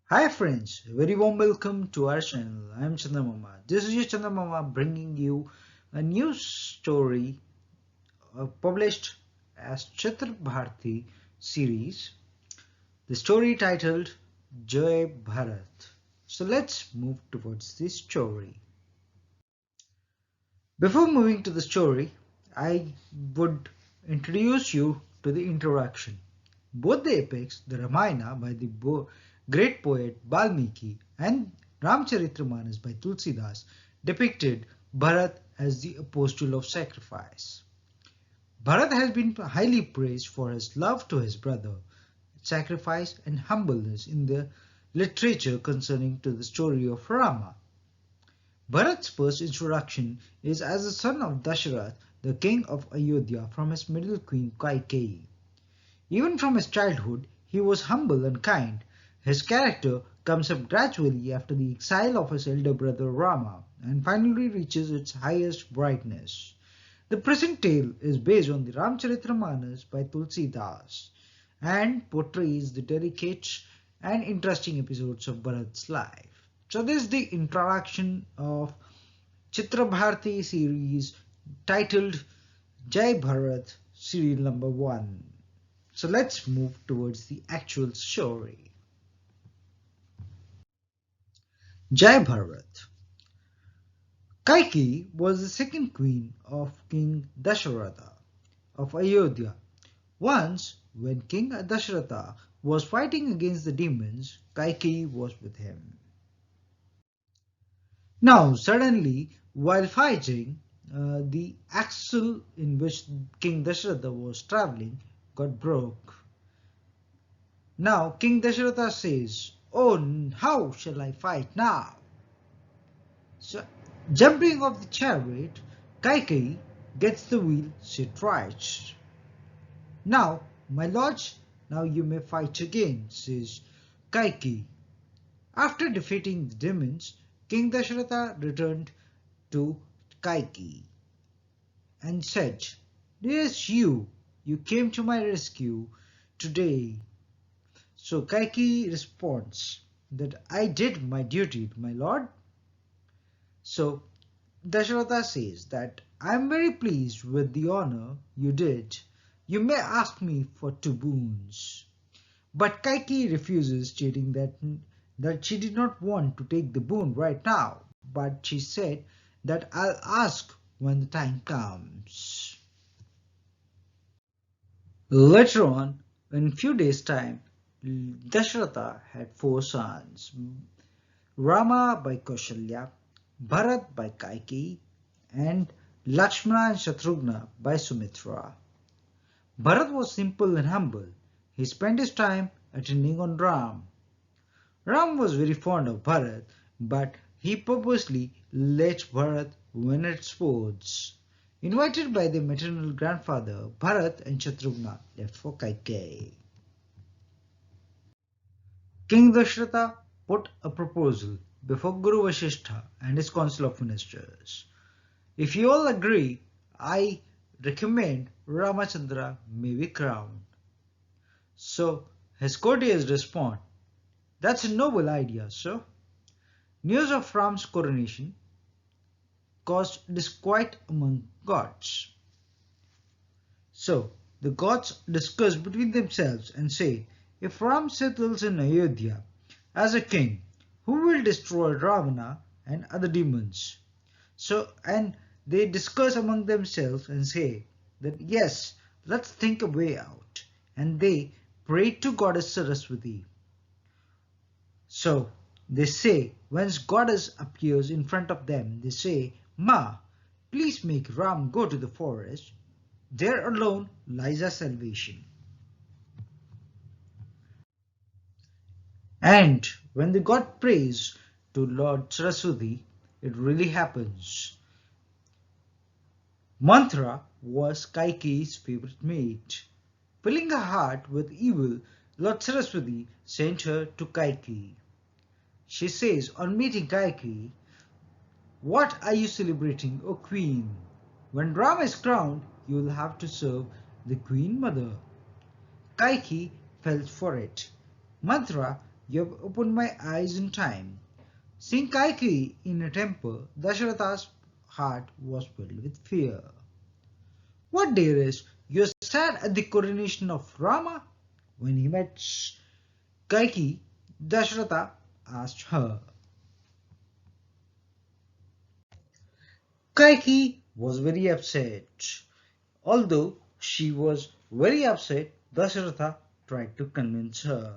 Hi friends, very warm welcome to our channel. I am Chandramama. This is your Chandramama bringing you a new story published as Chitra Bharathi series. The story titled Jai Bharat. So let's move towards this story. Before moving to the story, I would introduce you to the introduction. Both the epics, the Ramayana by the great poet Valmiki and Ramcharitramanas by Tulsidas, depicted Bharat as the apostle of sacrifice. Bharat has been highly praised for his love to his brother, sacrifice and humbleness in the literature concerning to the story of Rama. Bharat's first introduction is as the son of Dasharath, the king of Ayodhya, from his middle queen Kaikeyi. Even from his childhood, he was humble and kind. His character comes up gradually after the exile of his elder brother Rama and finally reaches its highest brightness. The present tale is based on the Ramcharitramanas by Tulsidas and portrays the delicate and interesting episodes of Bharat's life. So this is the introduction of Chitra Bharati series titled Jai Bharat serial number 1. So let's move towards the actual story. Jai Bharat. Kaikeyi was the second queen of King Dasharatha of Ayodhya. Once, when King Dasharatha was fighting against the demons, Kaikeyi was with him. Now, suddenly, while fighting, the axle in which King Dasharatha was traveling got broke. Now King Dasharatha says, "Oh, how shall I fight now?" So, jumping off the chariot, Kaikeyi gets the wheel set right. "Now, my lords, now you may fight again," says Kaikeyi. After defeating the demons, King Dasharatha returned to Kaikeyi and said, "Yes, you came to my rescue today." So Kaikeyi responds that "I did my duty, my lord." So Dasharatha says that "I am very pleased with the honor you did. You may ask me for 2 boons." But Kaikeyi refuses, stating that she did not want to take the boon right now, but she said that "I'll ask when the time comes." Later on, in few days' time, Dasharatha had 4 sons: Rama by Kaushalya, Bharat by Kaikeyi, and Lakshmana and Shatrughna by Sumitra. Bharat was simple and humble. He spent his time attending on Ram. Ram was very fond of Bharat, but he purposely let Bharat win at sports. Invited by their maternal grandfather, Bharat and Shatrughna left for Kaikeyi. King Dasharatha put a proposal before Guru Vasishtha and his council of ministers. "If you all agree, I recommend Ramachandra may be crowned." So his courtiers respond, "That's a noble idea, sir." News of Ram's coronation caused disquiet among gods. So the gods discuss between themselves and say, "If Ram settles in Ayodhya as a king, who will destroy Ravana and other demons?" And they discuss among themselves and say that "Yes, let's think a way out." And they pray to goddess Saraswati. So they say, once goddess appears in front of them, they say, "Ma, please make Ram go to the forest. There alone lies our salvation." And when the god prays to Lord Saraswati, it really happens. Manthara was Kaikeyi's favorite mate. Filling her heart with evil, Lord Saraswati sent her to Kaikeyi. She says on meeting Kaikeyi, "What are you celebrating, O Queen? When Rama is crowned, you will have to serve the Queen Mother." Kaikeyi fell for it. Manthara You have opened my eyes in time. Seeing Kaikeyi in a temple, Dasharatha's heart was filled with fear. What, dearest, you are sad at the coronation of Rama? When he met Kaikeyi, Dasharatha asked her. Kaikeyi was very upset. Although she was very upset, Dasharatha tried to convince her.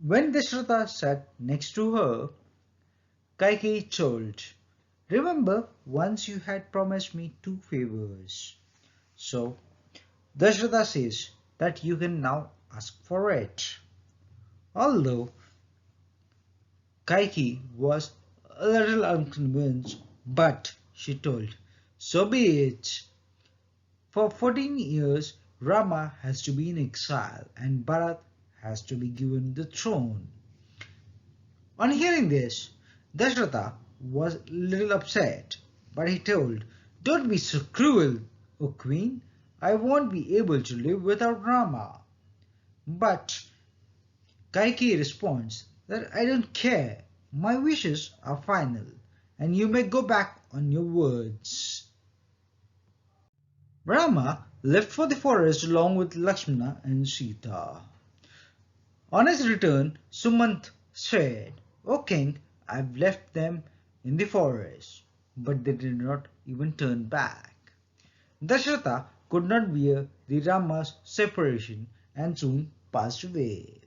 When Dasharatha sat next to her, Kaikeyi told, remember, once you had promised me two favors. So, Dasharatha says that you can now ask for it. Although Kaikeyi was a little unconvinced, but she told, so be it. For 14 years, Rama has to be in exile and Bharat has to be given the throne. On hearing this, Dasharatha was a little upset, but he told, don't be so cruel, O Queen. I won't be able to live without Rama. But Kaikeyi responds that I don't care. My wishes are final, and you may go back on your words. Rama left for the forest along with Lakshmana and Sita. On his return, Sumant said, O king, I've left them in the forest. But they did not even turn back. Dasharatha could not bear the Rama's separation and soon passed away.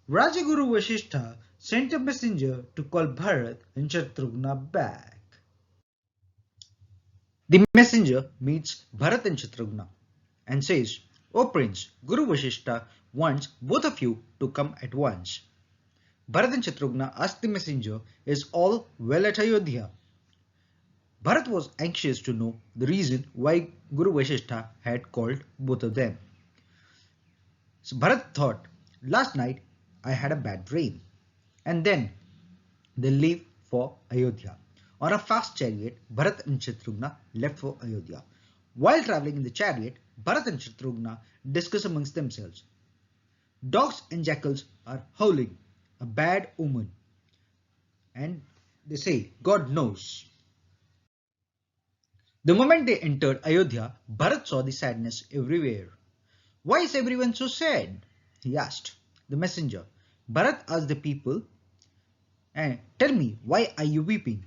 Rajaguru Vasishtha sent a messenger to call Bharat and Shatrugna back. The messenger meets Bharat and Shatrugna and says, O Prince, Guru Vasishtha wants both of you to come at once. Bharat and Shatrugna asked the messenger, is all well at Ayodhya? Bharat was anxious to know the reason why Guru Vasishtha had called both of them. So Bharat thought, last night I had a bad dream. And then they leave for Ayodhya. On a fast chariot, Bharat and Shatrugna left for Ayodhya. While travelling in the chariot, Bharat and Shatrugna discuss amongst themselves. Dogs and jackals are howling, a bad omen. And they say, God knows. The moment they entered Ayodhya, Bharat saw the sadness everywhere. Why is everyone so sad? He asked the messenger. Bharat asked the people, tell me, why are you weeping?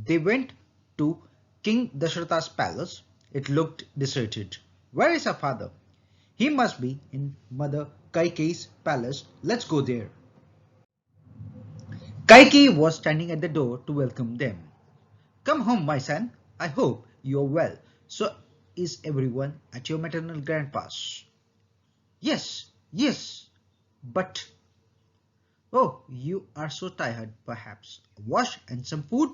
They went to King Dasharatha's palace. It looked deserted. Where is our father? He must be in Mother Kaikeyi's palace. Let's go there. Kaikeyi was standing at the door to welcome them. Come home, my son. I hope you are well. So is everyone at your maternal grandpa's? Yes, yes, but... Oh, you are so tired, perhaps. A wash and some food?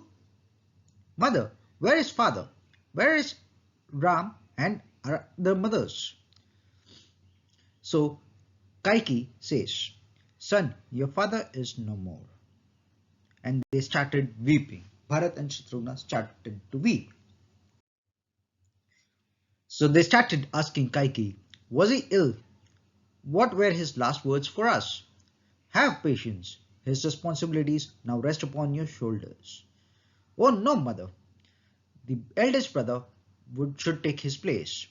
Mother, where is father? Where is Ram and the mothers? So Kaikeyi says, son, your father is no more. And they started weeping. Bharat and Shatrugna started to weep. So they started asking Kaikeyi, was he ill? What were his last words for us? Have patience. His responsibilities now rest upon your shoulders. Oh no, mother. The eldest brother should take his place.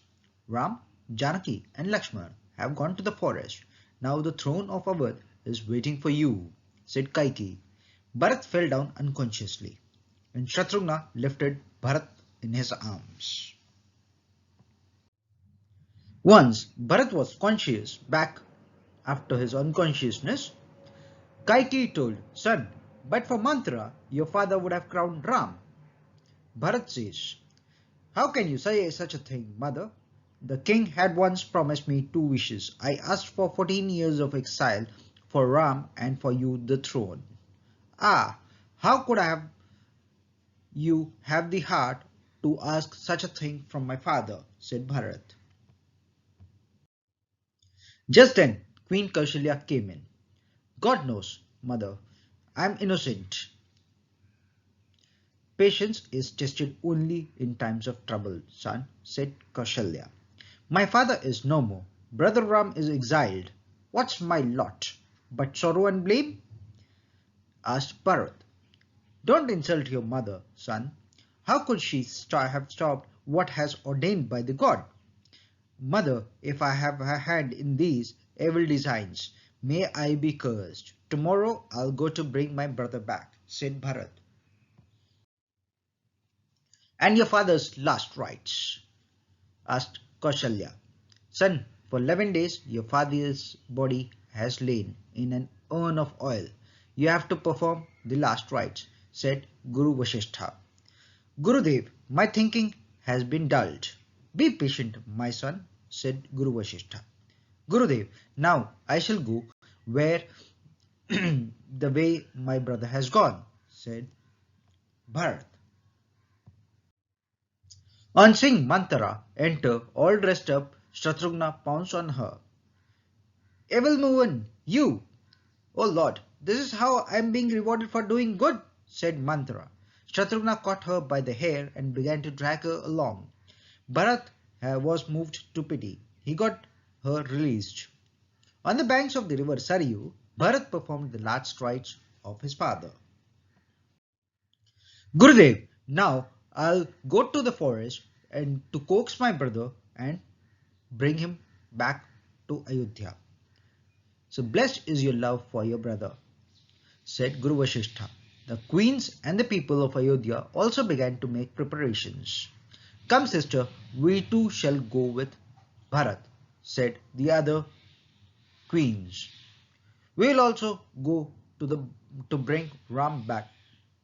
Ram, Janaki and Lakshmana have gone to the forest. Now the throne of Awadh is waiting for you, said Kaikeyi. Bharat fell down unconsciously, and Shatrugna lifted Bharat in his arms. Once Bharat was conscious back after his unconsciousness, Kaikeyi told, son, but for mantra, your father would have crowned Ram. Bharat says, how can you say such a thing, mother? The king had once promised me two wishes. I asked for 14 years of exile for Ram and for you the throne. Ah, how could you have the heart to ask such a thing from my father, said Bharat. Just then, Queen Kaushalya came in. God knows, mother, I am innocent. Patience is tested only in times of trouble, son, said Kaushalya. My father is no more. Brother Ram is exiled. What's my lot? But sorrow and blame? Asked Bharat. Don't insult your mother, son. How could she have stopped what has ordained by the god? Mother, if I have a hand in these evil designs, may I be cursed. Tomorrow I'll go to bring my brother back, said Bharat. And your father's last rites? Asked Kaushalya. Son, for 11 days your father's body has lain in an urn of oil. You have to perform the last rites, said Guru Vasishtha. Gurudev, my thinking has been dulled. Be patient, my son, said Guru Vasishtha. Gurudev, now I shall go where the way my brother has gone, said Bharat. On seeing Manthara enter all dressed up, Shatrughna pounced on her. Evil woman, you! Oh Lord, this is how I am being rewarded for doing good, said Manthara. Shatrughna caught her by the hair and began to drag her along. Bharat was moved to pity. He got her released. On the banks of the river Saryu, Bharat performed the last rites of his father. Gurudev, now I'll go to the forest and to coax my brother and bring him back to Ayodhya. So blessed is your love for your brother, said Guru Vasishtha. The queens and the people of Ayodhya also began to make preparations. Come sister, we too shall go with Bharat, said the other queens. We will also go to bring Ram back.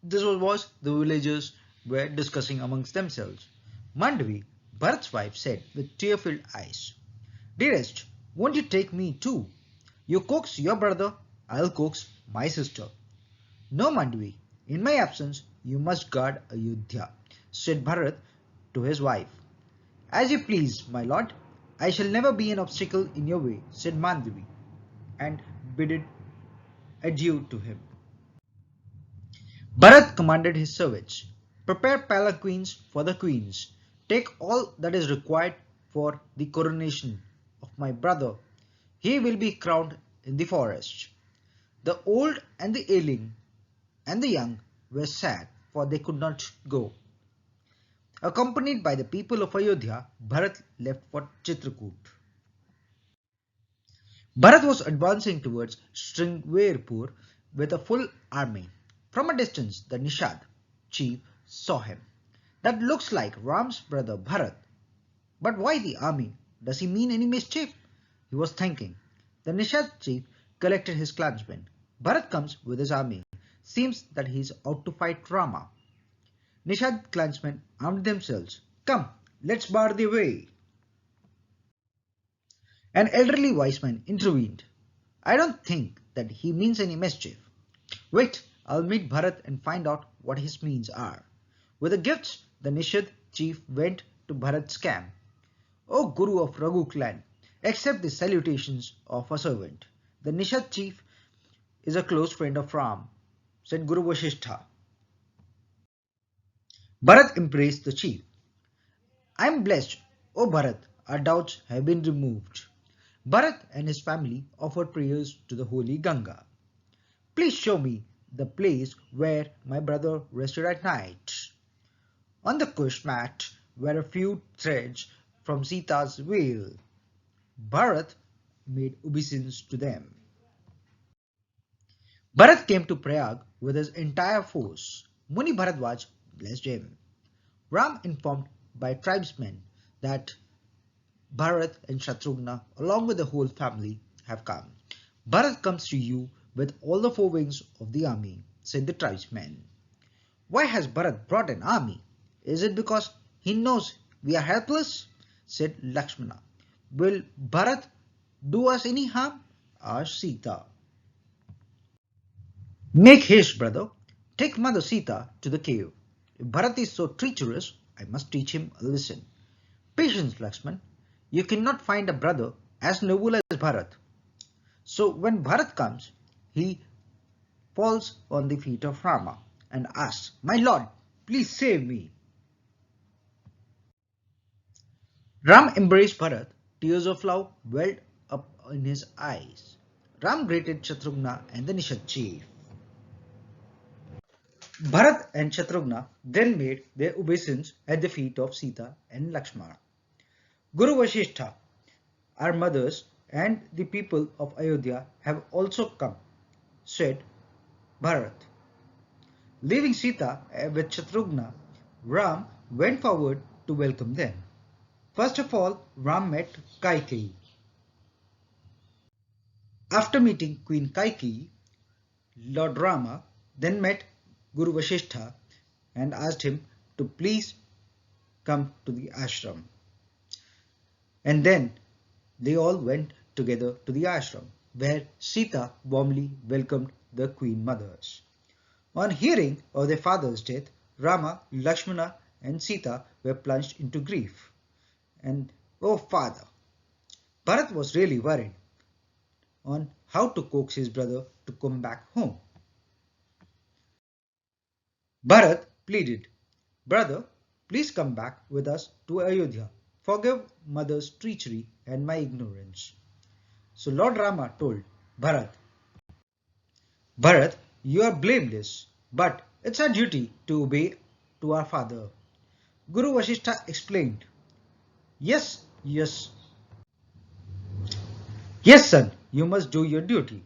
This was what the villagers were discussing amongst themselves. Mandavi, Bharat's wife, said with tear-filled eyes, Dearest, won't you take me too? You coax your brother, I'll coax my sister. No, Mandavi, in my absence you must guard Ayodhya, said Bharat to his wife. As you please, my lord. I shall never be an obstacle in your way, said Mandavi, and bid adieu to him. Bharat commanded his servants, Prepare palanquins for the queens. Take all that is required for the coronation of my brother. He will be crowned in the forest. The old and the ailing and the young were sad, for they could not go. Accompanied by the people of Ayodhya, Bharat left for Chitrakoot. Bharat was advancing towards Sringverpur with a full army. From a distance, the Nishad chief saw him. That looks like Ram's brother Bharat. But why the army? Does he mean any mischief? He was thinking. The Nishad chief collected his clansmen. Bharat comes with his army. Seems that he is out to fight Rama. Nishad clansmen armed themselves. Come, let's bar the way. An elderly wise man intervened. I don't think that he means any mischief. Wait, I'll meet Bharat and find out what his means are. With the gifts, the Nishad chief went to Bharat's camp. O Guru of Raghu clan, accept the salutations of a servant. The Nishad chief is a close friend of Ram, said Guru Vasishtha. Bharat embraced the chief. I am blessed, O Bharat, our doubts have been removed. Bharat and his family offered prayers to the holy Ganga. Please show me the place where my brother rested at night. On the cush mat were a few threads from Sita's veil. Bharat made obeisance to them. Bharat came to Prayag with his entire force. Muni Bharadwaj blessed him. Ram informed by tribesmen that Bharat and Shatrughna, along with the whole family, have come. Bharat comes to you with all the four wings of the army, said the tribesmen. Why has Bharat brought an army? Is it because he knows we are helpless? Said Lakshmana. Will Bharat do us any harm? Asked Sita. Make haste, brother. Take Mother Sita to the cave. If Bharat is so treacherous, I must teach him a lesson. Patience, Lakshman. You cannot find a brother as noble as Bharat. So when Bharat comes, he falls on the feet of Rama and asks, My lord, please save me. Ram embraced Bharat. Tears of love welled up in his eyes. Ram greeted Shatrughna and the Nishad chief. Bharat and Shatrughna then made their obeisance at the feet of Sita and Lakshmana. Guru Vasishtha, our mothers and the people of Ayodhya have also come, said Bharat. Leaving Sita with Shatrughna, Ram went forward to welcome them. First of all, Ram met Kaikeyi. After meeting Queen Kaikeyi, Lord Rama then met Guru Vasishtha and asked him to please come to the ashram. And then they all went together to the ashram, where Sita warmly welcomed the queen mothers. On hearing of their father's death, Rama, Lakshmana and Sita were plunged into grief. And, oh father, Bharat was really worried on how to coax his brother to come back home. Bharat pleaded, "Brother, please come back with us to Ayodhya. Forgive mother's treachery and my ignorance." So Lord Rama told Bharat, "Bharat, you are blameless, but it's our duty to obey to our father." Guru Vasishtha explained, "Yes, yes, yes, son, you must do your duty."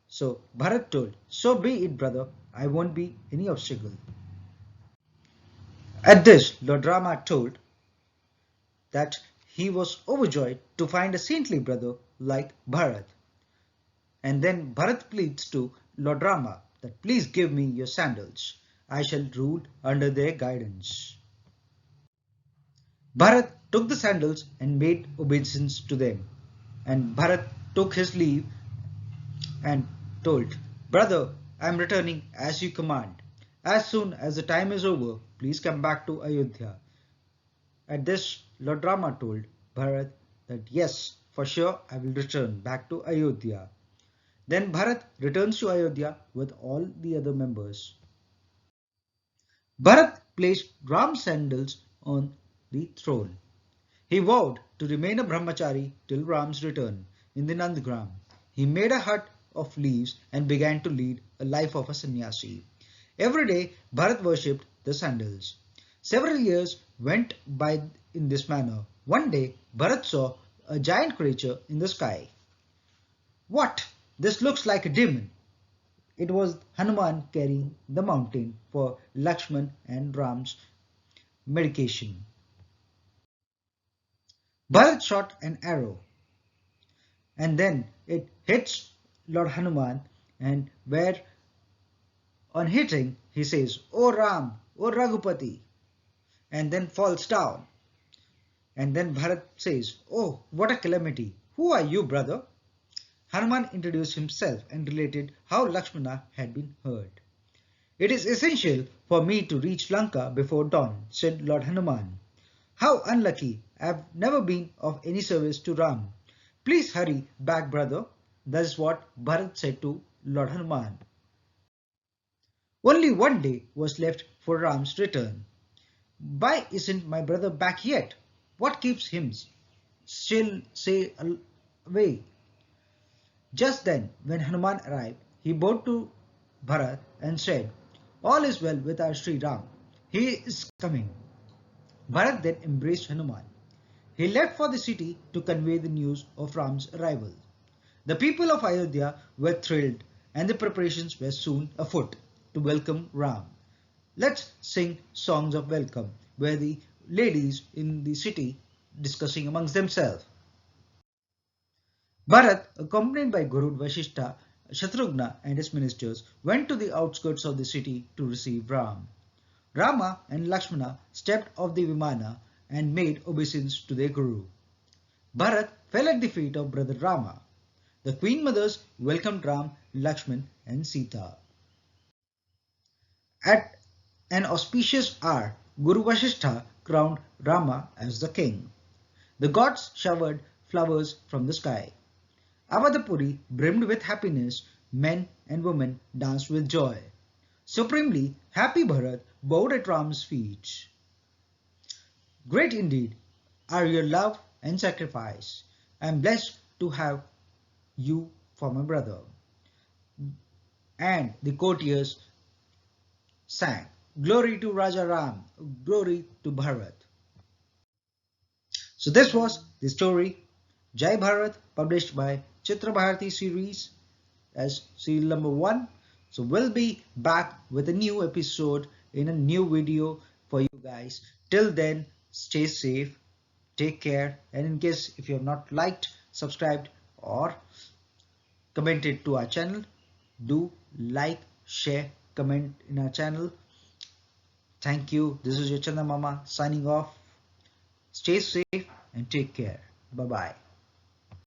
So Bharat told, "So be it, brother. I won't be any obstacle." At this, Lord Rama told that he was overjoyed to find a saintly brother like Bharat. And then Bharat pleads to Lord Rama that please give me your sandals. I shall rule under their guidance. Bharat took the sandals and made obeisance to them. And Bharat took his leave and told, "Brother, I am returning as you command. As soon as the time is over, please come back to Ayodhya." At this, Lord Rama told Bharat that yes, for sure I will return back to Ayodhya. Then Bharat returns to Ayodhya with all the other members. Bharat placed Ram's sandals on the throne. He vowed to remain a brahmachari till Ram's return in the Nandgram. He made a hut of leaves and began to lead a life of a sannyasi. Every day Bharat worshipped the sandals. Several years went by in this manner. One day Bharat saw a giant creature in the sky. "What? This looks like a demon." It was Hanuman carrying the mountain for Lakshman and Ram's medication. Bharat shot an arrow and then it hits Lord Hanuman, and where on hitting he says, "O Ram, O Raghupati," and then falls down. And then Bharat says, "Oh, what a calamity. Who are you, brother?" Hanuman introduced himself and related how Lakshmana had been hurt. "It is essential for me to reach Lanka before dawn," said Lord Hanuman. "How unlucky! I have never been of any service to Ram. Please hurry back, brother." That is what Bharat said to Lord Hanuman. Only one day was left for Ram's return. "Why isn't my brother back yet? What keeps him still say away?" Just then, when Hanuman arrived, he bowed to Bharat and said, "All is well with our Sri Ram. He is coming." Bharat then embraced Hanuman. He left for the city to convey the news of Ram's arrival. The people of Ayodhya were thrilled and the preparations were soon afoot to welcome Ram. "Let's sing songs of welcome," were the ladies in the city discussing amongst themselves. Bharat, accompanied by Guru Vasishtha, Shatrughna and his ministers, went to the outskirts of the city to receive Ram. Rama and Lakshmana stepped off the Vimana and made obeisance to their Guru. Bharat fell at the feet of brother Rama. The queen mothers welcomed Ram, Lakshman and Sita. At an auspicious hour, Guru Vasishtha crowned Rama as the king. The gods showered flowers from the sky. Avadapuri brimmed with happiness. Men and women danced with joy. Supremely happy Bharat bowed at Ram's feet. "Great indeed are your love and sacrifice. I am blessed to have you for my brother. And the courtiers sang, "Glory to Raja Ram, glory to Bharat." So this was the story Jai Bharat, published by Chitra Bharathi series as serial number 1. So we'll be back with a new episode in a new video for you guys. Till then, stay safe, take care, and in case if you have not liked, subscribed, or commented to our channel, do like, share, comment in our channel. Thank you. This is your Chanda Mama signing off. Stay safe and take care. Bye bye.